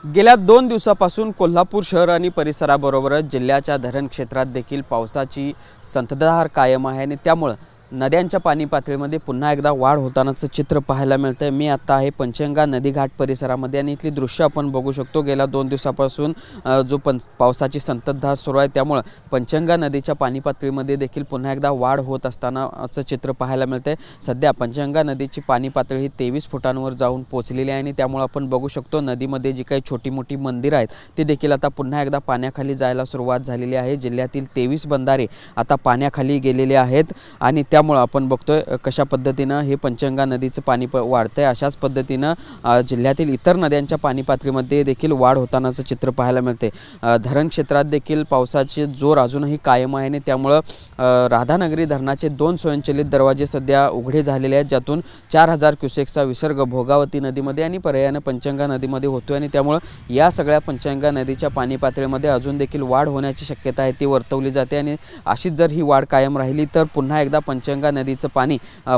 गेल्या 2 दिवसापासून कोल्हापूर शहर आणि परिसराबरोबरच जिल्ह्याच्या धरण क्षेत्रात देखील पावसाची संततधार कायम आहे आणि त्यामुळे नद्यांच्या पाणी पातळीमध्ये पुन्हा एकदा वाढ होतानाचं चित्र पाहायला मिळतंय। मी आता आहे पंचगंगा नदी घाट परिसरामध्ये आणि इथली दृश्य आपण बघू शकतो। गेल्या 2 दिवसापासून जो पावसाची संततधार सुरू आहे त्यामुळे पंचगंगा नदीच्या पाणी पातळीमध्ये देखील पुन्हा एकदा वाढ होत असतानाचं चित्र पाहायला मिळतंय। सध्या पंचगंगा नदीची पाणी पातळी ही 23 फुटांवर जाऊन पोहोचलेली आहे आणि त्यामुळे आपण बघू शकतो नदीमध्ये जी काही छोटी मोठी मंदिरं आहेत ती देखील आता पुन्हा एकदा पाण्याखाली जायला सुरुवात झालेली आहे। जिल्ह्यातील 23 बंधारे आता पाण्याखाली गेलेले आहेत आणि त्यामुळे आपण बघतोय कशा पद्धतीने हे पंचगंगा नदीचं पाणी वाढतंय। अशाच पद्धतीने जिल्ह्यातील इतर नद्यांच्या पाणी पातळीमध्ये देखील वाढ होतानाचं चित्र पाहायला मिळते। धरण क्षेत्रात देखील पावसाचे जोर अजूनही कायम आहे आणि त्यामुळे राधानगरी धरणाचे 2 स्वयंचलित दरवाजे सध्या उघडे झालेले आहेत, ज्यातून 4000 क्युसेक्सचा विसर्ग भोगावती नदीमध्ये आणि पर्यायाने पंचगंगा नदीमध्ये होतोय आणि त्यामुळे या सगळ्या पंचगंगा नदीच्या पाणी पातळीमध्ये अजून देखील वाढ होण्याची शक्यता आहे ती वर्तवली जाते आणि अशीच जर ही वाढ कायम राहिली तर पुन्हा एकदा पंचगंगा नदीचं पाणी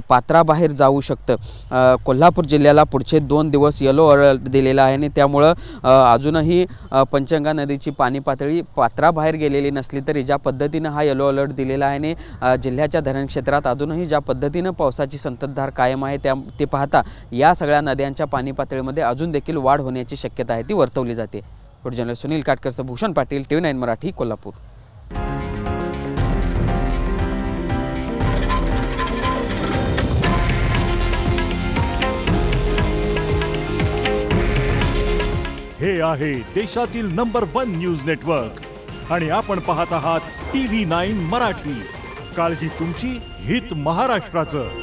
पात्राबाहेर जाऊ शकतं। कोल्हापूर जिल्ह्याला पुढचे 2 दिवस येलो अलर्ट दिलेला आहे आणि त्यामुळे अजूनही पंचगंगा नदीची पाणी पातळी पात्राबाहेर गेलेली नसली तरी ज्या पद्धतीने हा येलो अलर्ट दिलेला आहे आणि जिल्ह्याच्या धरण क्षेत्रात अजूनही ज्या पद्धतीने पावसाची संततधार कायम आहे ते पाहता या सगळ्या नद्यांच्या पाणी पातळीमध्ये अजून देखील वाढ होण्याची शक्यता आहे ती वर्तवली जाते। जर्नलिस्ट सुनील काटकरसह भूषण पाटील, TV9 मराठी, कोल्हापूर। हे आहे देशातील नंबर 1 न्यूज नेटवर्क आणि आपण पाहत आहात TV9 मराठी। काळजी तुमची, हित महाराष्ट्राचं।